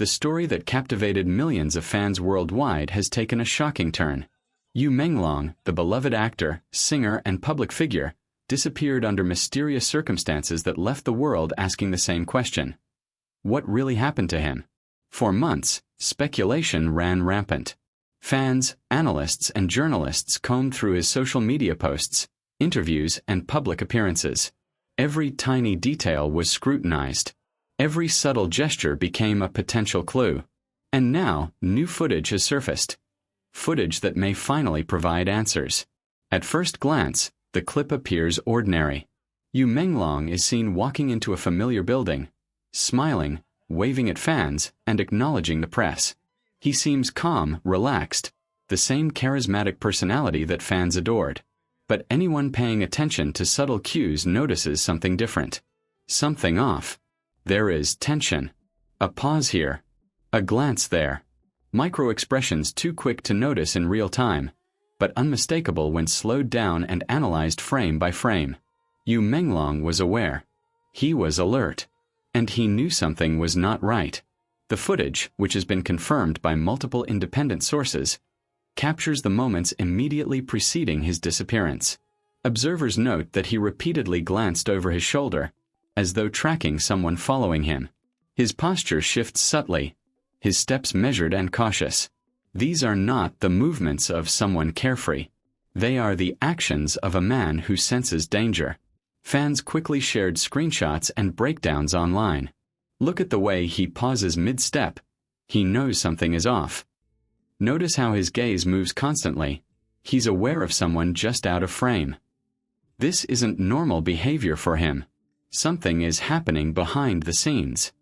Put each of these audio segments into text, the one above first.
the story that captivated millions of fans worldwide has taken a shocking turn. Menglong, the beloved actor, singer, and public figure, disappeared under mysterious circumstances that left the world asking the same question. What really happened to him? For months, speculation ran rampant. Fans, analysts, and journalists combed through his social media posts, interviews, and public appearances. Every tiny detail was scrutinized. Every subtle gesture became a potential clue. And now, new footage has surfaced. Footage that may finally provide answers. At first glance, the clip appears ordinary. Menglong is seen walking into a familiar building, smiling, waving at fans, and acknowledging the press. He seems calm, relaxed, the same charismatic personality that fans adored. But anyone paying attention to subtle cues notices something different. Something off. There is tension. A pause here. A glance there. Micro-expressions too quick to notice in real time, but unmistakable when slowed down and analyzed frame by frame. Menglong was aware. He was alert. And he knew something was not right. The footage, which has been confirmed by multiple independent sources, captures the moments immediately preceding his disappearance. Observers note that he repeatedly glanced over his shoulder, as though tracking someone following him. His posture shifts subtly, his steps measured and cautious. These are not the movements of someone carefree. They are the actions of a man who senses danger. Fans quickly shared screenshots and breakdowns online. Look at the way he pauses mid-step. He knows something is off. Notice how his gaze moves constantly. He's aware of someone just out of frame. This isn't normal behavior for him. Something is happening behind the scenes.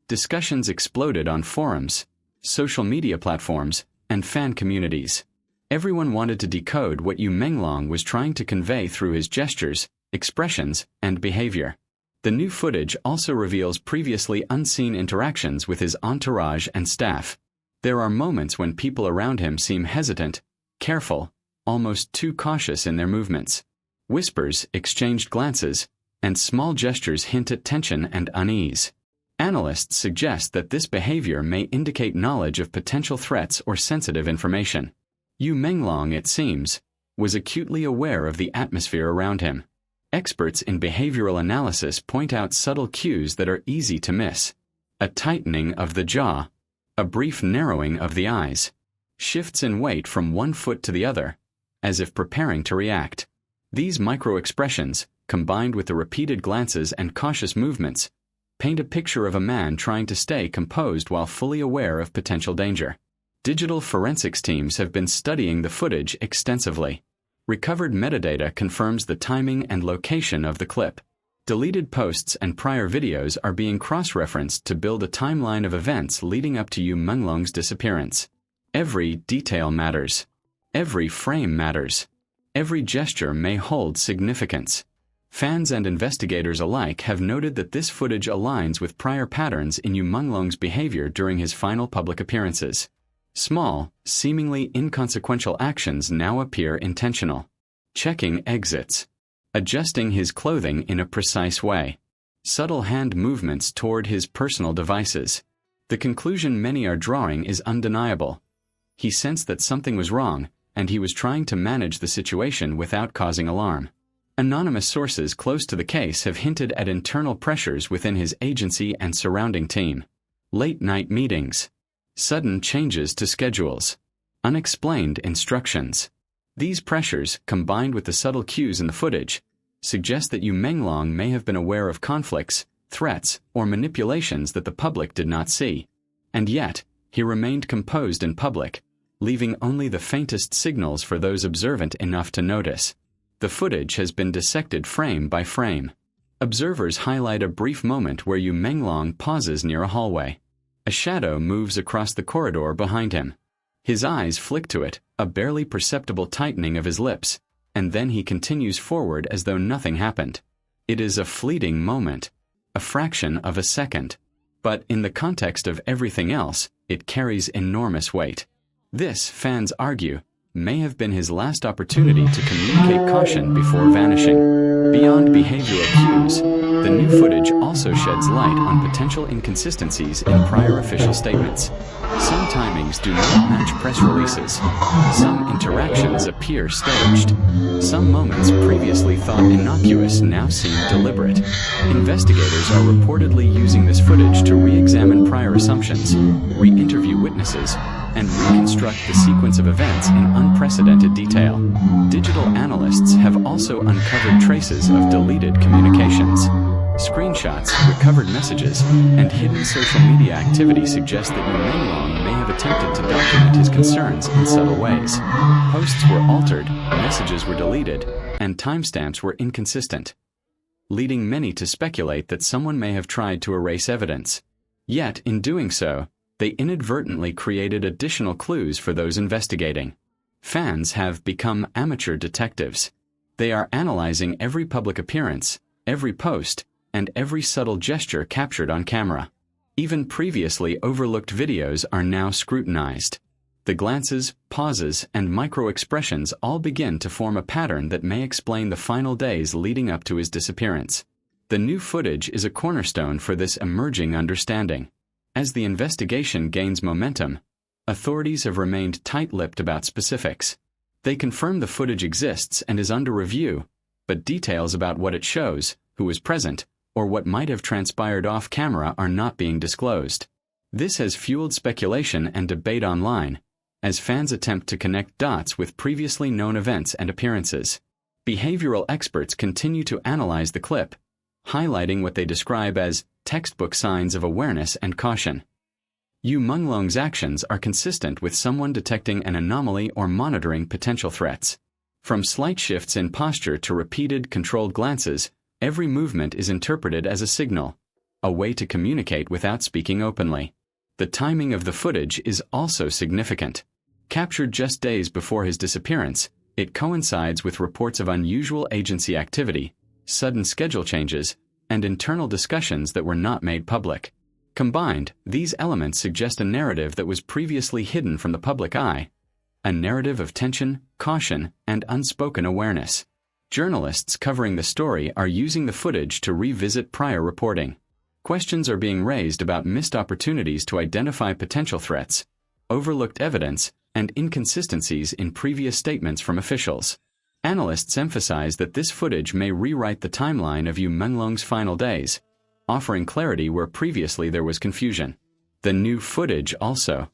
Discussions exploded on forums, social media platforms, and fan communities. Everyone wanted to decode what Menglong was trying to convey through his gestures, expressions, and behavior. The new footage also reveals previously unseen interactions with his entourage and staff. There are moments when people around him seem hesitant, careful, almost too cautious in their movements. Whispers, exchanged glances, and small gestures hint at tension and unease. Analysts suggest that this behavior may indicate knowledge of potential threats or sensitive information. Menglong, it seems, was acutely aware of the atmosphere around him. Experts in behavioral analysis point out subtle cues that are easy to miss. A tightening of the jaw, a brief narrowing of the eyes, shifts in weight from one foot to the other, as if preparing to react. These micro-expressions, combined with the repeated glances and cautious movements, paint a picture of a man trying to stay composed while fully aware of potential danger. Digital forensics teams have been studying the footage extensively. Recovered metadata confirms the timing and location of the clip. Deleted posts and prior videos are being cross-referenced to build a timeline of events leading up to Menglong's disappearance. Every detail matters. Every frame matters. Every gesture may hold significance. Fans and investigators alike have noted that this footage aligns with prior patterns in Menglong's behavior during his final public appearances. Small, seemingly inconsequential actions now appear intentional. Checking exits. Adjusting his clothing in a precise way. Subtle hand movements toward his personal devices. The conclusion many are drawing is undeniable. He sensed that something was wrong, and he was trying to manage the situation without causing alarm. Anonymous sources close to the case have hinted at internal pressures within his agency and surrounding team. Late-night meetings. Sudden changes to schedules. Unexplained instructions. These pressures, combined with the subtle cues in the footage, suggest that Menglong may have been aware of conflicts, threats, or manipulations that the public did not see. And yet, he remained composed in public, leaving only the faintest signals for those observant enough to notice. The footage has been dissected frame by frame. Observers highlight a brief moment where Menglong pauses near a hallway. A shadow moves across the corridor behind him. His eyes flick to it, a barely perceptible tightening of his lips, and then he continues forward as though nothing happened. It is a fleeting moment, a fraction of a second, but in the context of everything else, it carries enormous weight. This, fans argue, may have been his last opportunity to communicate caution before vanishing. Beyond behavioral cues, The new footage also sheds light on potential inconsistencies in prior official statements. Some timings do not match press releases. Some interactions appear staged. Some moments previously thought innocuous now seem deliberate. Investigators are reportedly using this footage to re-examine prior assumptions, re-interview witnesses, and reconstruct the sequence of events in unprecedented detail. Digital analysts have also uncovered traces of deleted communications. Screenshots, recovered messages, and hidden social media activity suggest that Menglong may have attempted to document his concerns in subtle ways. Posts were altered, messages were deleted, and timestamps were inconsistent, leading many to speculate that someone may have tried to erase evidence. Yet, in doing so, they inadvertently created additional clues for those investigating. Fans have become amateur detectives. They are analyzing every public appearance, every post, and every subtle gesture captured on camera. Even previously overlooked videos are now scrutinized. The glances, pauses, and micro-expressions all begin to form a pattern that may explain the final days leading up to his disappearance. The new footage is a cornerstone for this emerging understanding. As the investigation gains momentum, authorities have remained tight-lipped about specifics. They confirm the footage exists and is under review, but details about what it shows, who was present, or what might have transpired off-camera are not being disclosed. This has fueled speculation and debate online, as fans attempt to connect dots with previously known events and appearances. Behavioral experts continue to analyze the clip, highlighting what they describe as textbook signs of awareness and caution. Menglong's actions are consistent with someone detecting an anomaly or monitoring potential threats. From slight shifts in posture to repeated, controlled glances, every movement is interpreted as a signal, a way to communicate without speaking openly. The timing of the footage is also significant. Captured just days before his disappearance, it coincides with reports of unusual agency activity, sudden schedule changes, and internal discussions that were not made public. Combined, these elements suggest a narrative that was previously hidden from the public eye, a narrative of tension, caution, and unspoken awareness. Journalists covering the story are using the footage to revisit prior reporting. Questions are being raised about missed opportunities to identify potential threats, overlooked evidence, and inconsistencies in previous statements from officials. Analysts emphasize that this footage may rewrite the timeline of Menglong's final days, offering clarity where previously there was confusion. The new footage also